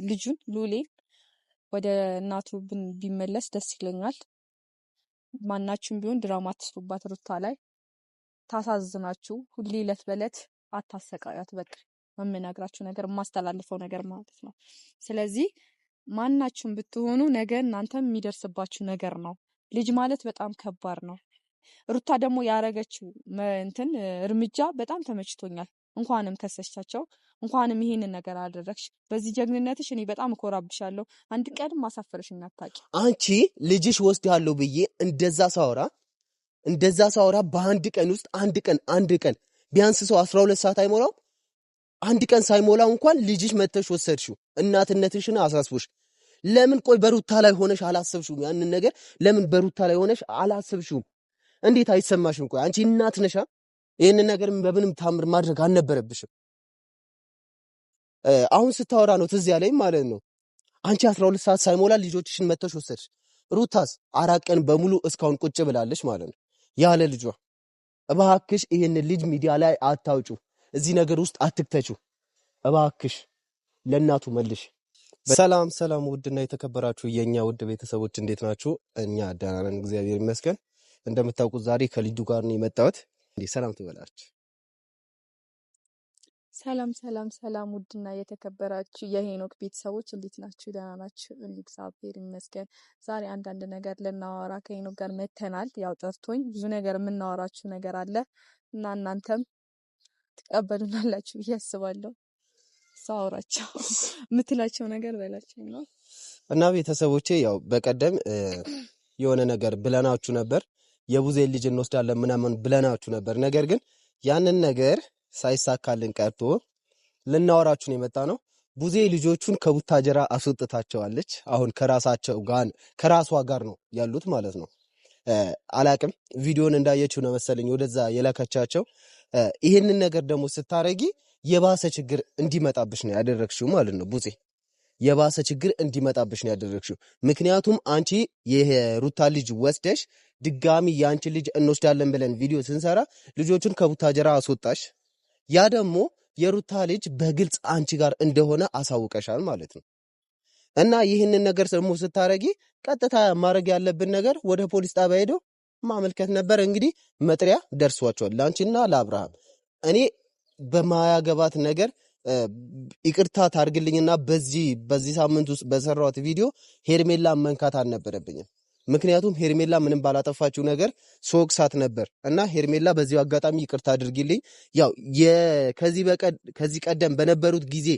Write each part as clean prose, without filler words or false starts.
ልጁን ሉሌን ወደ እናቱ ቢመለስ ደስ ይለኛል። ማናችሁም ቢሆን ድራማ አትስሩባት ሩታ ላይ ታሳዝናችሁ። ሁሌ ዕለት በዕለት አታሰቃያት። በቃ የምነግራችሁ ነገር የማስተላልፈው ነገር ማለት ነው። ስለዚህ ማናችሁም ብትሆኑ ነገ እናንተም የሚደርስባችሁ ነገር ነው። ልጅ ማለት በጣም ከባድ ነው። ሩታ ደግሞ ያረገችው እርምጃ በጣም ተመችቶኛል። እንኳንም ከሰሻቸው፣ እንኳንም ይሄንን ነገር አደረግሽ። በዚህ ጀግንነትሽ እኔ በጣም እኮራብሻለሁ። አንድ ቀንም ማሳፈርሽኝ አታውቂ። አንቺ ልጅሽ ወስዳለሁ ብዬ እንደዛ ሳወራ በአንድ ቀን ውስጥ አንድ ቀን ቢያንስ ሰው 12 ሰዓት አይሞላው። አንድ ቀን ሳይሞላው እንኳን ልጅሽ መተሽ ወሰድሽው። እናትነትሽን አሳስቦሽ ለምን ቆይ በሩታ ላይ ሆነሽ አላሰብሽውም? ያንን ነገር ለምን በሩታ ላይ ሆነሽ አላሰብሽውም? እንዴት አይሰማሽም? ቆይ አንቺ እናት ነሻ። ይሄንን ነገር በምንም ታምር ማድረግ አልነበረብሽም። አሁን ስታወራ ነው ትዝ ያለኝ ማለት ነው። አንቺ 12 ሰዓት ሳይሞላ ልጆችሽን መተሽ ወሰድሽ። ሩታስ 4 ቀን በሙሉ እስካሁን ቁጭ ብላለች ማለት ነው ያለ ልጇ። እባክሽ ይሄን ልጅ ሚዲያ ላይ አታውጩ፣ እዚህ ነገር ውስጥ አትክተቹ። እባክሽ ለእናቱ መልሽ። ሰላም ውድና የተከበራችሁ የኛ ውድ ቤተሰቦች እንዴት ናችሁ? እኛ ደህና ነን፣ እግዚአብሔር ይመስገን። እንደምታውቁት ዛሬ ከልጁ ጋር ነው የመጣሁት። ሰላም ትበላችሁ። ሰላም ውድና የተከበራችሁ የሄኖክ ቤተሰቦች እንዴት ናችሁ? ደህና ናችሁ? እግዚአብሔር ይመስገን። ዛሬ አንዳንድ ነገር ልናወራ ከሄኖክ ጋር መተናል። ያው ጠርቶኝ ብዙ ነገር የምናወራችሁ ነገር አለ እና እናንተም ትቀበሉናላችሁ ብዬ አስባለሁ። ሳውራቸው የምትላቸው ነገር በላቸው ነው እና ቤተሰቦቼ ያው በቀደም የሆነ ነገር ብለናችሁ ነበር። የቡዜ ልጅ እንወስዳለን ምናምን ብለናችሁ ነበር። ነገር ግን ያንን ነገር ሳይሳካልን ቀርቶ ልናወራችሁ ነው የመጣ ነው። ቡዜ ልጆቹን ከቡታጀራ አስወጥታቸዋለች። አሁን ከራሷ ጋር ነው ያሉት ማለት ነው። አላቅም ቪዲዮን እንዳየችው ነው መሰለኝ ወደዛ የላከቻቸው። ይሄንን ነገር ደግሞ ስታረጊ የባሰ ችግር እንዲመጣብሽ ነው ያደረግሽው ማለት ነው ቡዜ። የባሰ ችግር እንዲመጣብሽ ነው ያደረግሽው። ምክንያቱም አንቺ የሩታ ልጅ ወስደሽ ድጋሚ ያንቺ ልጅ እንወስዳለን ብለን ቪዲዮ ስንሰራ ልጆቹን ከቡታጀራ አስወጣሽ። ያ ደግሞ የሩታ ልጅ በግልጽ አንቺ ጋር እንደሆነ አሳውቀሻል ማለት ነው። እና ይህንን ነገር ደግሞ ስታረጊ ቀጥታ ማድረግ ያለብን ነገር ወደ ፖሊስ ጣቢያ ሄዶ ማመልከት ነበር። እንግዲህ መጥሪያ ደርሷቸዋል ለአንቺና ለአብርሃም። እኔ በማያገባት ነገር ይቅርታ ታርግልኝና በዚህ ሳምንት ውስጥ በሰራሁት ቪዲዮ ሄርሜላ መንካት አልነበረብኝም። ምክንያቱም ሄርሜላ ምንም ባላጠፋችው ነገር ሶክሳት ነበር እና ሄርሜላ በዚሁ አጋጣሚ ይቅርታ አድርጊልኝ። ያው ከዚህ ቀደም በነበሩት ጊዜ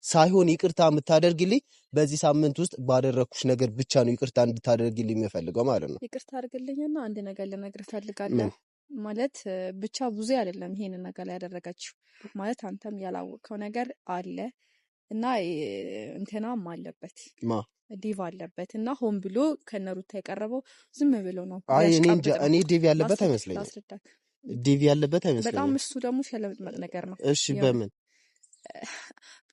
ሳይሆን ይቅርታ የምታደርግልኝ በዚህ ሳምንት ውስጥ ባደረኩሽ ነገር ብቻ ነው ይቅርታ እንድታደርግልኝ የምፈልገው ማለት ነው። ይቅርታ አድርግልኝና አንድ ነገር ልነግርህ ፈልጋለሁ። ማለት ብቻ ብዙ አይደለም ይሄንን ነገር ላይ ያደረገችው ማለት አንተም ያላወቀው ነገር አለ እና እንትናም አለበት ዲቭ አለበት እና ሆን ብሎ ከነሩታ የቀረበው ዝም ብሎ ነው። እኔ ዲቭ ያለበት አይመስለኝም። ዲቭ ያለበት አይመስለኝም። በጣም እሱ ደግሞ ሸለምጥመጥ ነገር ነው። እሺ በምን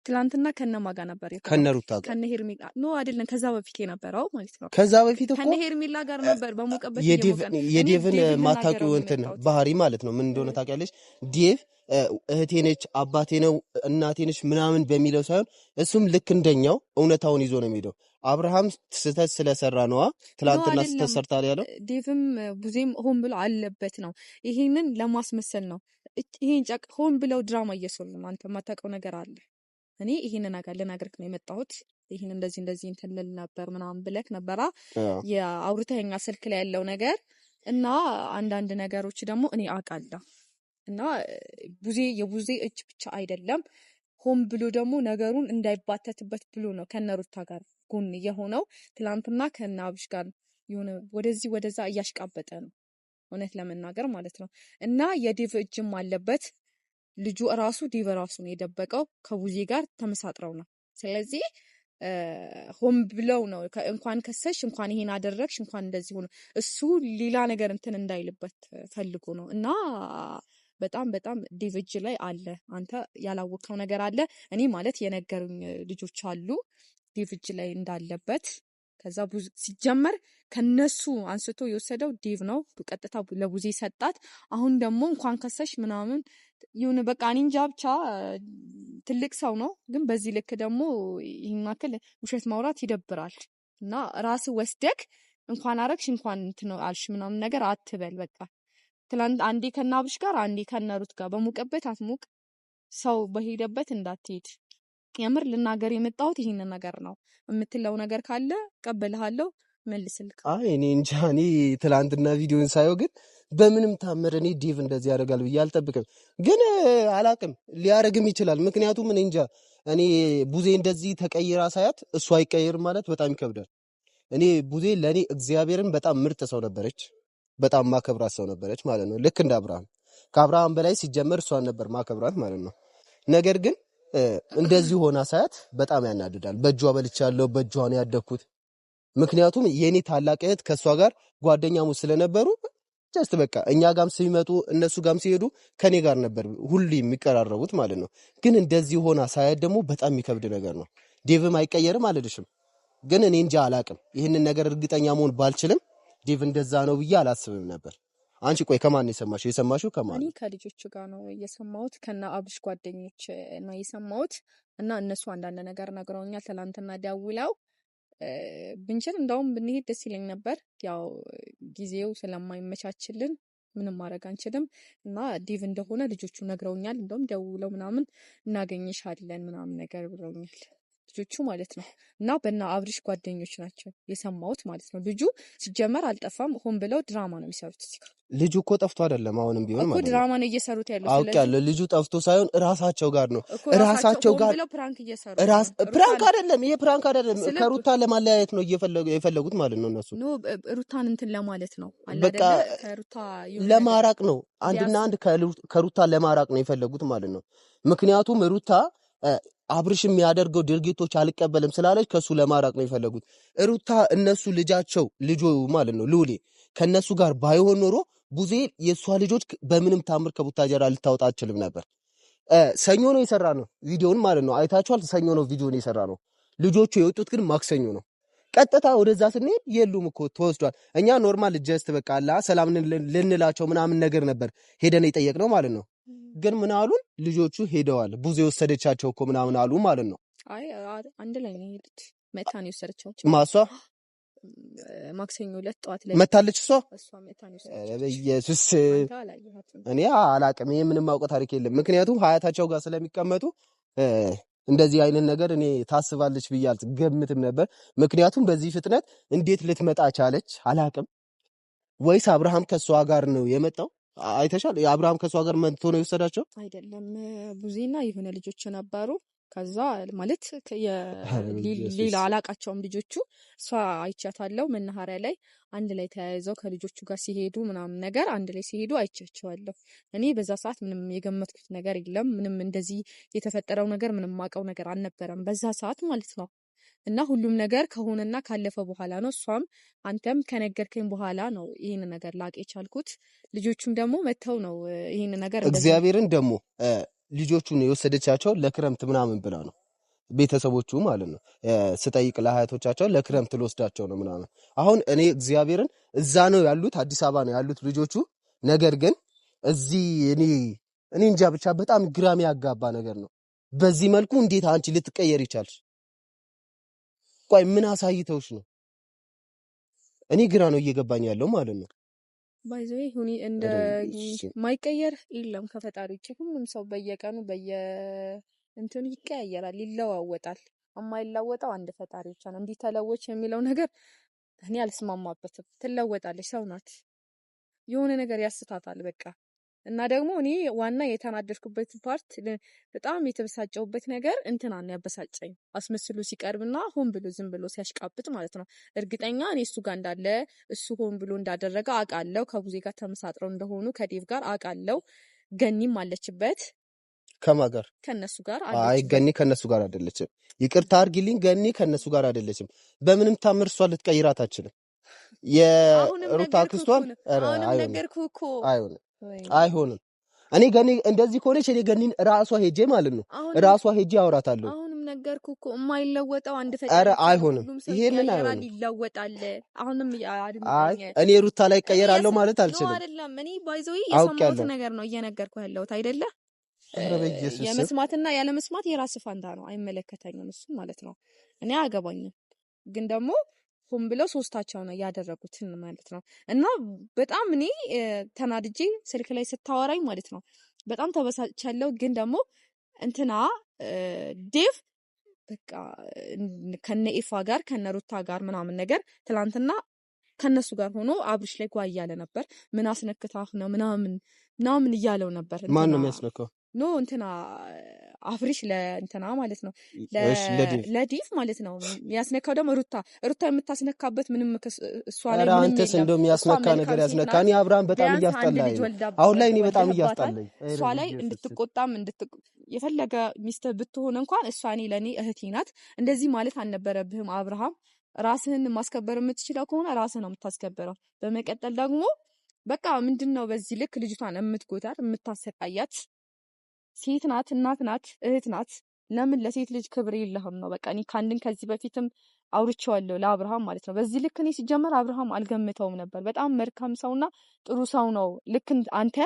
ትላንትና ከነማ ጋር ነበር ከነሩታ ጋር ከነ ሄርሜላ ነው አይደለም? ከዛ በፊት የነበረው ማለት ነው። ከዛ በፊት እኮ ከነ ሄርሜላ ጋር ነበር በሞቀበት የዴቭን ማታውቂው እንትን ባህሪ ማለት ነው ምን እንደሆነ ታውቂያለሽ? ዴቭ እህቴ ነች፣ አባቴ ነው፣ እናቴ ነች ምናምን በሚለው ሳይሆን እሱም ልክ እንደኛው እውነታውን ይዞ ነው የሚሄደው። አብርሃም ስህተት ስለሰራ ነዋ ትላንትና ስህተት ሰርታል ያለው። ዴቭም ቡዜም ሆን ብሎ አለበት ነው ይሄንን ለማስመሰል ነው። ይሄን ጨቅ ሆን ብለው ድራማ እየሰሩ ነው። አንተ የማታውቀው ነገር አለ። እኔ ይሄንን ነገር ልነግርህ ነው የመጣሁት። ይሄን እንደዚህ እንትን ልል ነበር ምናምን ብለህ ነበራ የአውርተኛ ስልክ ላይ ያለው ነገር እና አንዳንድ ነገሮች ደግሞ እኔ አውቃለሁ እና የቡዜ እጅ ብቻ አይደለም ሆን ብሎ ደግሞ ነገሩን እንዳይባተትበት ብሎ ነው ከነሩታ ጋር ጎን የሆነው። ትላንትና ከነ አብሽ ጋር የሆነ ወደዚህ ወደዛ እያሽቃበጠ ነው እውነት ለመናገር ማለት ነው። እና የዴቭ እጅም አለበት። ልጁ ራሱ ዴቭ ራሱ ነው የደበቀው። ከቡዜ ጋር ተመሳጥረው ነው። ስለዚህ ሆም ብለው ነው እንኳን ከሰሽ እንኳን ይሄን አደረግሽ እንኳን እንደዚህ ሆነ እሱ ሌላ ነገር እንትን እንዳይልበት ፈልጎ ነው። እና በጣም ዴቭ እጅ ላይ አለ። አንተ ያላወቀው ነገር አለ። እኔ ማለት የነገሩኝ ልጆች አሉ ዴቭ እጅ ላይ እንዳለበት ከዛ ሲጀመር ከነሱ አንስቶ የወሰደው ዴቭ ነው። ቀጥታ ለቡዜ ሰጣት። አሁን ደግሞ እንኳን ከሰሽ ምናምን ይሁን በቃ እኔ እንጃ ብቻ ትልቅ ሰው ነው። ግን በዚህ ልክ ደግሞ ይህን ያክል ውሸት ማውራት ይደብራል። እና ራስ ወስደክ እንኳን አረግሽ እንኳን እንትን አልሽ ምናምን ነገር አትበል። በቃ ትላንት አንዴ ከናብሽ ጋር አንዴ ከነሩት ጋር በሙቀበት አትሙቅ፣ ሰው በሄደበት እንዳትሄድ። የምር ልናገር የመጣሁት ይህንን ነገር ነው። የምትለው ነገር ካለ ቀበልሃለሁ፣ መልስልክ። አይ እኔ እንጃ። እኔ ትላንትና ቪዲዮን ሳየው ግን በምንም ታምር እኔ ዴቭ እንደዚህ ያደርጋል ብዬ አልጠብቅም። ግን አላቅም፣ ሊያደርግም ይችላል። ምክንያቱም እኔ እንጃ። እኔ ቡዜ እንደዚህ ተቀይራ ሳያት እሱ አይቀየርም ማለት በጣም ይከብዳል። እኔ ቡዜ ለእኔ እግዚአብሔርን በጣም ምርጥ ሰው ነበረች፣ በጣም ማከብራት ሰው ነበረች ማለት ነው። ልክ እንደ አብርሃም፣ ከአብርሃም በላይ ሲጀመር እሷን ነበር ማከብራት ማለት ነው። ነገር ግን እንደዚህ ሆና ሳያት በጣም ያናድዳል። በእጇ በልቻለሁ፣ በእጇ ነው ያደግኩት። ምክንያቱም የኔ ታላቅ እህት ከእሷ ጋር ጓደኛሞች ስለነበሩ ጀስት በቃ እኛ ጋም ሲመጡ እነሱ ጋም ሲሄዱ ከኔ ጋር ነበር ሁሉ የሚቀራረቡት ማለት ነው። ግን እንደዚህ ሆና ሳያት ደግሞ በጣም የሚከብድ ነገር ነው። ዴቭም አይቀየርም አልልሽም፣ ግን እኔ እንጃ አላቅም። ይህንን ነገር እርግጠኛ መሆን ባልችልም ዴቭ እንደዛ ነው ብዬ አላስብም ነበር። አንቺ ቆይ ከማን ነው የሰማሽው? የሰማሽው ከማን? እኔ ከልጆቹ ጋር ነው የሰማሁት፣ ከና አብሽ ጓደኞች ነው የሰማሁት። እና እነሱ አንዳንድ ነገር ነግረውኛል። ትናንትና ደውለው ብንችል እንደውም ብንሄድ ደስ ይለኝ ነበር። ያው ጊዜው ስለማይመቻችልን ምንም ማድረግ አንችልም። እና ዴቭ እንደሆነ ልጆቹ ነግረውኛል። እንደውም ደውለው ምናምን እናገኝሻለን ምናምን ነገር ብለውኛል ልጆቹ ማለት ነው። እና በና አብርሽ ጓደኞች ናቸው የሰማሁት ማለት ነው። ልጁ ሲጀመር አልጠፋም፣ ሆን ብለው ድራማ ነው የሚሰሩት። ልጁ እኮ ጠፍቶ አይደለም፣ አሁንም ቢሆን ማለት ነው ድራማ ነው እየሰሩት ያለው። አውቄያለሁ። ልጁ ጠፍቶ ሳይሆን ራሳቸው ጋር ነው፣ ራሳቸው ጋር ፕራንክ እየሰሩ ፕራንክ አይደለም፣ ይሄ ፕራንክ አይደለም። ከሩታ ለማለያየት ነው የፈለጉት ማለት ነው እነሱ። ሩታን እንትን ለማለት ነው በቃ ከሩታ ለማራቅ ነው፣ አንድና አንድ ከሩታ ለማራቅ ነው የፈለጉት ማለት ነው። ምክንያቱም ሩታ አብርሽ የሚያደርገው ድርጊቶች አልቀበልም ስላለች ከሱ ለማራቅ ነው የፈለጉት። ሩታ እነሱ ልጁ ማለት ነው ልውሌ ከነሱ ጋር ባይሆን ኖሮ ቡዜ የሷ ልጆች በምንም ታምር ከቡታጀራ ልታወጣ አትችልም ነበር። ሰኞ ነው የሰራ ነው ቪዲዮን ማለት ነው፣ አይታችኋል። ሰኞ ነው ቪዲዮን የሰራ ነው። ልጆቹ የወጡት ግን ማክሰኞ ነው። ቀጥታ ወደዛ ስንሄድ የሉም እኮ ተወስዷል። እኛ ኖርማል ጀስት በቃ አላ ሰላም ልንላቸው ምናምን ነገር ነበር ሄደን የጠየቅነው ማለት ነው። ግን ምን አሉን? ልጆቹ ሄደዋል፣ ቡዜ የወሰደቻቸው እኮ ምናምን አሉ ማለት ነው። አይ አንድ ላይ ነው የሄዱት። መታን የወሰደቻቸው ማሷ ማክሰኞ ዕለት ጠዋት ላይ መታለች። እሷ መታን ኢየሱስ እኔ አላቅም። ይሄ ምንም አውቀው ታሪክ የለም። ምክንያቱም ሀያታቸው ጋር ስለሚቀመጡ እንደዚህ አይነት ነገር እኔ ታስባለች ብዬ አልገምትም ነበር። ምክንያቱም በዚህ ፍጥነት እንዴት ልትመጣ ቻለች አላቅም። ወይስ አብርሃም ከሷ ጋር ነው የመጣው? አይተሻል? የአብርሃም ከሷ ጋር መጥቶ ነው የወሰዳቸው አይደለም። ቡዜና የሆነ ልጆች ነበሩ። ከዛ ማለት ሌላ አላቃቸውም ልጆቹ። እሷ አይቻታለሁ መናኸሪያ ላይ አንድ ላይ ተያይዘው ከልጆቹ ጋር ሲሄዱ ምናምን ነገር አንድ ላይ ሲሄዱ አይቻቸዋለሁ። እኔ በዛ ሰዓት ምንም የገመትኩት ነገር የለም። ምንም እንደዚህ የተፈጠረው ነገር ምንም ማውቀው ነገር አልነበረም በዛ ሰዓት ማለት ነው። እና ሁሉም ነገር ከሆነና ካለፈ በኋላ ነው። እሷም አንተም ከነገርከኝ በኋላ ነው ይህን ነገር ላቅ የቻልኩት። ልጆቹም ደግሞ መተው ነው ይህን ነገር እግዚአብሔርን ደግሞ ልጆቹን የወሰደቻቸው ለክረምት ምናምን ብላ ነው ቤተሰቦቹ ማለት ነው። ስጠይቅ ለሀያቶቻቸው ለክረምት ልወስዳቸው ነው ምናምን። አሁን እኔ እግዚአብሔርን እዛ ነው ያሉት፣ አዲስ አበባ ነው ያሉት ልጆቹ። ነገር ግን እዚህ እኔ እንጃ ብቻ በጣም ግራም ያጋባ ነገር ነው። በዚህ መልኩ እንዴት አንቺ ልትቀየር ይቻልሽ? ቆይ ምን አሳይተውሽ ነው? እኔ ግራ ነው እየገባኝ ያለው ማለት ነው። ባይዘይ ሁኒ እንደ ማይቀየር የለም ከፈጣሪ ውጭ። ሁሉም ሰው በየቀኑ እንትኑ ይቀያየራል፣ ይለዋወጣል። የማይለወጠው አንድ ፈጣሪ ብቻ ነው። እንዲህ ተለወች የሚለው ነገር እኔ አልስማማበትም። ትለወጣለች፣ ሰው ናት። የሆነ ነገር ያስታታል በቃ። እና ደግሞ እኔ ዋና የተናደድኩበት ፓርት በጣም የተበሳጨሁበት ነገር እንትናን ያበሳጨኝ አስመስሎ ሲቀርብና ሆን ብሎ ዝም ብሎ ሲያሽቃብጥ ማለት ነው። እርግጠኛ እኔ እሱ ጋር እንዳለ እሱ ሆን ብሎ እንዳደረገ አውቃለሁ። ከቡዜ ጋር ተመሳጥረው እንደሆኑ ከዴቭ ጋር አውቃለሁ። ገኒም አለችበት። ከማን ጋር? ከነሱ ጋር። አይ ገኒ ከነሱ ጋር አይደለችም። ይቅርታ አድርጊልኝ፣ ገኒ ከነሱ ጋር አይደለችም። በምንም ታምር እሷ ልትቀይራት አትችልም። የሩታ ክርስቶን አይሆንም። እኔ ገኒ እንደዚህ ከሆነች እኔ ገኒን ራሷ ሄጄ ማለት ነው ራሷ ሄጄ አውራታለሁ። ነገርኩህ እኮ የማይለወጠው አንድ ኧረ ፈጣሪ ነው። አይሆንም፣ ሁሉም ሰው ይሄንን ይቀየራል፣ አይሆንም። ይለወጣል። አሁንም አይ አድምጠኝ። እኔ ሩታ ላይ እኔ እቀየራለሁ ማለት ነው አልችልም። አይደለም። እኔ ባይዘው የሰማሁት አውቄያለሁ። ነገር ነው እየነገርኩህ ያለሁት አይደለ? ኧረ በኢየሱስ ስም የመስማትና ያለ መስማት የራስ ፋንታ ነው። አይመለከተኝም እሱ ማለት ነው። እኔ አያገባኝም። ግን ደግሞ ሆን ብለው ሶስታቸው ነው ያደረጉት ማለት ነው። እና በጣም እኔ ተናድጄ ስልክ ላይ ስታወራኝ ማለት ነው በጣም ተበሳጭቻለሁ። ግን ደግሞ እንትና ዴቭ በቃ ከነ ኢፋ ጋር ከነ ሩታ ጋር ምናምን ነገር ትላንትና ከነሱ ጋር ሆኖ አብርሽ ላይ ጓ እያለ ነበር። ምን አስነክታህ ነው ምናምን እያለው ነበር። ማን ነው የሚያስነካው? ኖ እንትና አብርሽ ለእንትና ማለት ነው ለዲፍ ማለት ነው ያስነካው። ደግሞ ሩታ የምታስነካበት ምንም እሷ ላይ ምንም አንተስ እንደው የሚያስነካ ነገር ያስነካ። እኔ አብርሃም በጣም እያስጠላኝ አሁን ላይ እኔ በጣም እያስጠላኝ እሷ ላይ እንድትቆጣም የፈለገ ሚስት ብትሆን እንኳን እሷ ለኔ እህቴ ናት። እንደዚህ ማለት አልነበረብህም አብርሃም። ራስህን ማስከበር የምትችለው ከሆነ ራስህ ነው የምታስከበረው። በመቀጠል ደግሞ በቃ ምንድነው በዚህ ልክ ልጅቷን የምትጎዳት የምታሰቃያት? ሴት ናት፣ እናት ናት፣ እህት ናት። ለምን ለሴት ልጅ ክብር የለህም ነው? በቃ እኔ ከዚህ በፊትም አውርቼዋለሁ ለአብርሃም ማለት ነው። በዚህ ልክ እኔ ሲጀመር አብርሃም አልገምተውም ነበር። በጣም መልካም ሰውና ጥሩ ሰው ነው። ልክ አንተ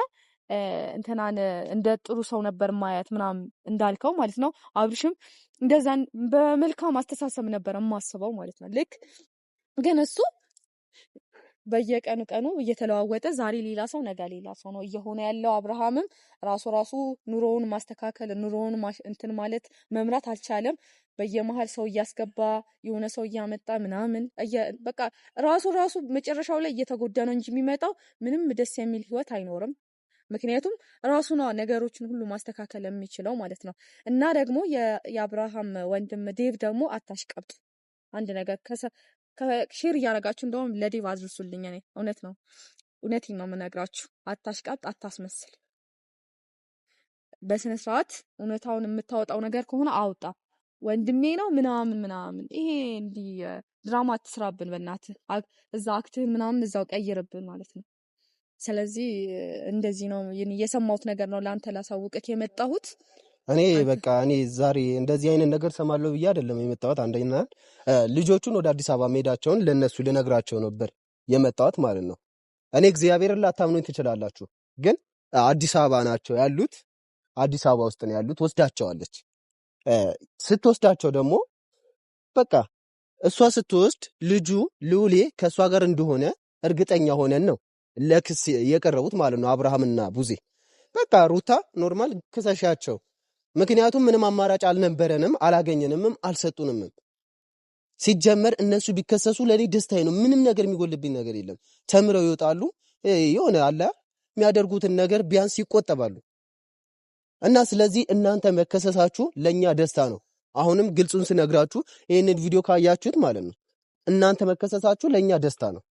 እንትናን እንደ ጥሩ ሰው ነበር ማያት ምናምን እንዳልከው ማለት ነው። አብርሽም እንደዛን በመልካም አስተሳሰብ ነበር የማስበው ማለት ነው። ልክ ግን እሱ በየቀኑ እየተለዋወጠ ዛሬ ሌላ ሰው ነገ ሌላ ሰው ነው እየሆነ ያለው። አብርሃምም ራሱ ኑሮውን ማስተካከል ኑሮውን እንትን ማለት መምራት አልቻለም። በየመሃል ሰው እያስገባ የሆነ ሰው እያመጣ ምናምን በቃ ራሱ መጨረሻው ላይ እየተጎዳ ነው እንጂ የሚመጣው ምንም ደስ የሚል ህይወት አይኖርም። ምክንያቱም ራሱ ነው ነገሮችን ሁሉ ማስተካከል የሚችለው ማለት ነው። እና ደግሞ የአብርሃም ወንድም ዴቭ ደግሞ አታሽቀብጥ። አንድ ነገር ሼር እያደረጋችሁ እንደውም ለዴቭ አድርሱልኝ። እኔ እውነቴን ነው የምነግራችሁ። አታሽቃብጥ፣ አታስመስል። በስነ ስርዓት እውነታውን የምታወጣው ነገር ከሆነ አውጣ። ወንድሜ ነው ምናምን ይሄ እንዲህ ድራማ አትስራብን በእናትህ። እዛ አክትህን ምናምን እዛው ቀይርብን ማለት ነው። ስለዚህ እንደዚህ ነው የሰማሁት ነገር ነው ለአንተ ላሳውቅህ የመጣሁት። እኔ በቃ እኔ ዛሬ እንደዚህ አይነት ነገር ሰማለሁ ብዬ አይደለም የመጣሁት። አንደኛ ልጆቹን ወደ አዲስ አበባ መሄዳቸውን ለነሱ ልነግራቸው ነበር የመጣሁት ማለት ነው። እኔ እግዚአብሔርን ላታምኑኝ ትችላላችሁ፣ ግን አዲስ አበባ ናቸው ያሉት። አዲስ አበባ ውስጥ ነው ያሉት። ወስዳቸዋለች። ስትወስዳቸው ደግሞ በቃ እሷ ስትወስድ ልጁ ልውሌ ከእሷ ጋር እንደሆነ እርግጠኛ ሆነን ነው ለክስ የቀረቡት ማለት ነው አብርሃምና ቡዜ። በቃ ሩታ ኖርማል ክሰሻቸው። ምክንያቱም ምንም አማራጭ አልነበረንም፣ አላገኘንምም፣ አልሰጡንምም። ሲጀመር እነሱ ቢከሰሱ ለኔ ደስታዬ ነው። ምንም ነገር የሚጎልብኝ ነገር የለም። ተምረው ይወጣሉ። የሆነ አለ የሚያደርጉትን ነገር ቢያንስ ይቆጠባሉ። እና ስለዚህ እናንተ መከሰሳችሁ ለኛ ደስታ ነው። አሁንም ግልጹን ስነግራችሁ ይሄንን ቪዲዮ ካያችሁት ማለት ነው እናንተ መከሰሳችሁ ለኛ ደስታ ነው።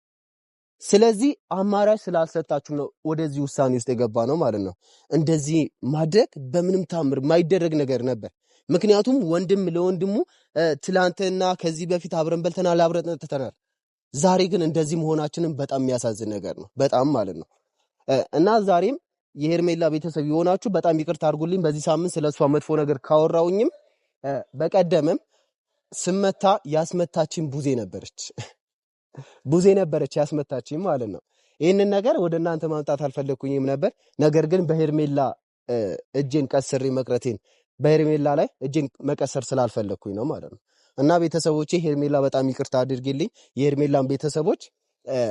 ስለዚህ አማራጭ ስላልሰጣችሁ ነው ወደዚህ ውሳኔ ውስጥ የገባ ነው ማለት ነው። እንደዚህ ማድረግ በምንም ታምር ማይደረግ ነገር ነበር። ምክንያቱም ወንድም ለወንድሙ ትላንትና ከዚህ በፊት አብረን በልተናል፣ አብረን ጠጥተናል። ዛሬ ግን እንደዚህ መሆናችንን በጣም የሚያሳዝን ነገር ነው፣ በጣም ማለት ነው። እና ዛሬም የሄርሜላ ቤተሰብ የሆናችሁ በጣም ይቅርታ አድርጉልኝ። በዚህ ሳምንት ስለሷ መጥፎ ነገር ካወራውኝም በቀደምም ስመታ ያስመታችን ቡዜ ነበረች ያስመታችኝ ማለት ነው። ይህንን ነገር ወደ እናንተ ማምጣት አልፈለግኩኝም ነበር። ነገር ግን በሄርሜላ እጄን ቀስሬ መቅረቴን በሄርሜላ ላይ እጄን መቀሰር ስላልፈለግኩኝ ነው ማለት ነው። እና ቤተሰቦቼ ሄርሜላ በጣም ይቅርታ አድርግልኝ። የሄርሜላን ቤተሰቦች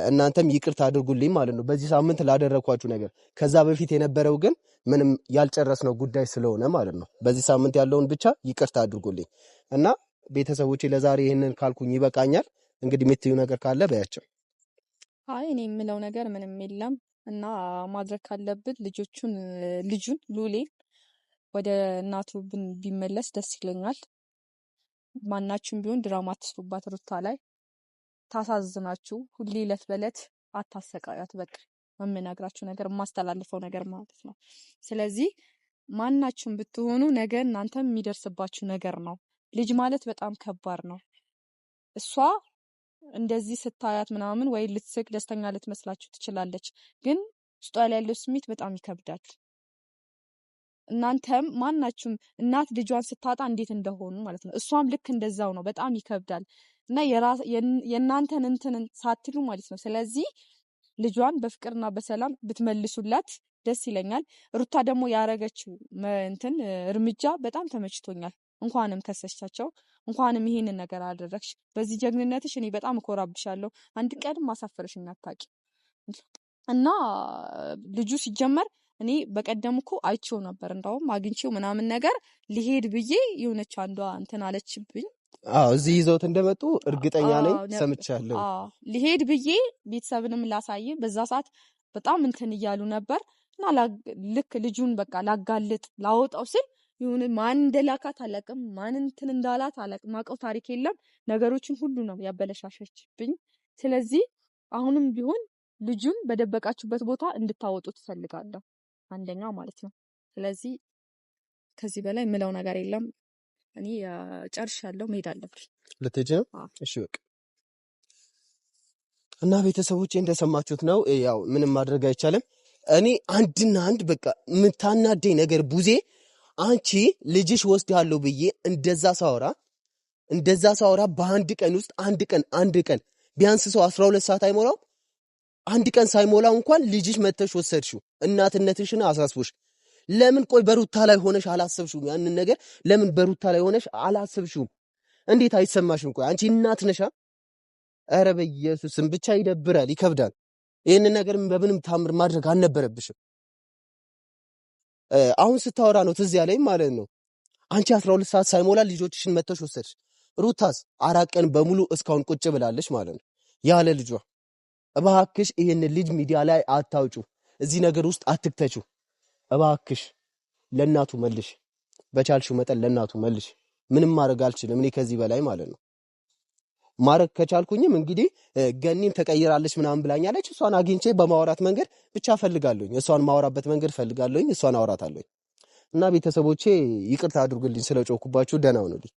እናንተም ይቅርታ አድርጉልኝ ማለት ነው በዚህ ሳምንት ላደረኳችሁ ነገር። ከዛ በፊት የነበረው ግን ምንም ያልጨረስነው ጉዳይ ስለሆነ ማለት ነው በዚህ ሳምንት ያለውን ብቻ ይቅርታ አድርጉልኝ። እና ቤተሰቦቼ ለዛሬ ይህንን ካልኩኝ ይበቃኛል። እንግዲህ የምትዩ ነገር ካለ በያቸው። አይ እኔ የምለው ነገር ምንም የለም። እና ማድረግ ካለብን ልጁን ሉሌ ወደ እናቱ ቢመለስ ደስ ይለኛል። ማናችሁም ቢሆን ድራማ አትስሩባት ሩታ ላይ። ታሳዝናችሁ። ሁሌ ዕለት በዕለት አታሰቃያት። በቃ የምነግራችሁ ነገር የማስተላልፈው ነገር ማለት ነው። ስለዚህ ማናችሁም ብትሆኑ ነገ እናንተም የሚደርስባችሁ ነገር ነው። ልጅ ማለት በጣም ከባድ ነው። እሷ እንደዚህ ስታያት ምናምን ወይ ልትስቅ ደስተኛ ልትመስላችሁ ትችላለች፣ ግን ውስጧ ላይ ያለው ስሜት በጣም ይከብዳል። እናንተም ማናችሁም እናት ልጇን ስታጣ እንዴት እንደሆኑ ማለት ነው። እሷም ልክ እንደዛው ነው። በጣም ይከብዳል እና የእናንተን እንትን ሳትሉ ማለት ነው። ስለዚህ ልጇን በፍቅርና በሰላም ብትመልሱላት ደስ ይለኛል። ሩታ ደግሞ ያረገችው እንትን እርምጃ በጣም ተመችቶኛል። እንኳንም ከሰቻቸው፣ እንኳንም ይሄንን ነገር አደረግሽ። በዚህ ጀግንነትሽ እኔ በጣም እኮራብሻለሁ። አንድ ቀንም ማሳፈርሽኝ አታውቂ እና ልጁ ሲጀመር እኔ በቀደም እኮ አይቼው ነበር፣ እንደውም አግኝቼው ምናምን ነገር ሊሄድ ብዬ የሆነች አንዷ እንትን አለችብኝ። እዚህ ይዘውት እንደመጡ እርግጠኛ ነኝ፣ ሰምቻለሁ። ሊሄድ ብዬ ቤተሰብንም ላሳይ በዛ ሰዓት በጣም እንትን እያሉ ነበር እና ልክ ልጁን በቃ ላጋልጥ ላወጣው ስል ይሁን ማን እንደላካት አላውቅም፣ ማን እንትን እንዳላት አላውቅም፣ ማውቀው ታሪክ የለም። ነገሮችን ሁሉ ነው ያበለሻሸችብኝ። ስለዚህ አሁንም ቢሆን ልጁን በደበቃችሁበት ቦታ እንድታወጡ ትፈልጋለሁ፣ አንደኛ ማለት ነው። ስለዚህ ከዚህ በላይ የምለው ነገር የለም። እኔ ጨርሻለሁ፣ መሄድ አለብኝ። ልትሄጂ ነው? እሺ በቃ እና ቤተሰቦቼ እንደሰማችሁት ነው። ያው ምንም ማድረግ አይቻልም። እኔ አንድና አንድ በቃ የምታናደኝ ነገር ቡዜ፣ አንቺ ልጅሽ ወስዳለሁ ብዬ እንደዛ ሳወራ በአንድ ቀን ውስጥ አንድ ቀን ቢያንስ ሰው 12 ሰዓት አይሞላው፣ አንድ ቀን ሳይሞላው እንኳን ልጅሽ መተሽ ወሰድሽው። እናትነትሽን አሳስቦሽ ለምን ቆይ በሩታ ላይ ሆነሽ አላሰብሽውም? ያንን ነገር ለምን በሩታ ላይ ሆነሽ አላሰብሽውም? እንዴት አይሰማሽም? ቆይ አንቺ እናት ነሻ። ኧረ በኢየሱስም ብቻ ይደብራል፣ ይከብዳል። ይህንን ነገር በምንም ታምር ማድረግ አልነበረብሽም። አሁን ስታወራ ነው ትዝ ያለኝ ማለት ነው። አንቺ 12 ሰዓት ሳይሞላ ልጆችሽን መተሽ ወሰድሽ። ሩታስ 4 ቀን በሙሉ እስካሁን ቁጭ ብላለች ማለት ነው ያለ ልጇ። እባክሽ ይሄን ልጅ ሚዲያ ላይ አታውጩ፣ እዚህ ነገር ውስጥ አትክተቹ። እባክሽ ለእናቱ መልሽ፣ በቻልሽው መጠን ለእናቱ መልሽ። ምንም ማድረግ አልችልም እኔ ከዚህ በላይ ማለት ነው። ማድረግ ከቻልኩኝም እንግዲህ ገኒም ተቀይራለች ምናምን ብላኛለች። እሷን አግኝቼ በማውራት መንገድ ብቻ ፈልጋለሁኝ፣ እሷን ማውራበት መንገድ ፈልጋለሁኝ፣ እሷን አውራታለሁኝ። እና ቤተሰቦቼ ይቅርታ አድርጉልኝ ስለጮኩባችሁ፣ ደህና ሁኑልኝ።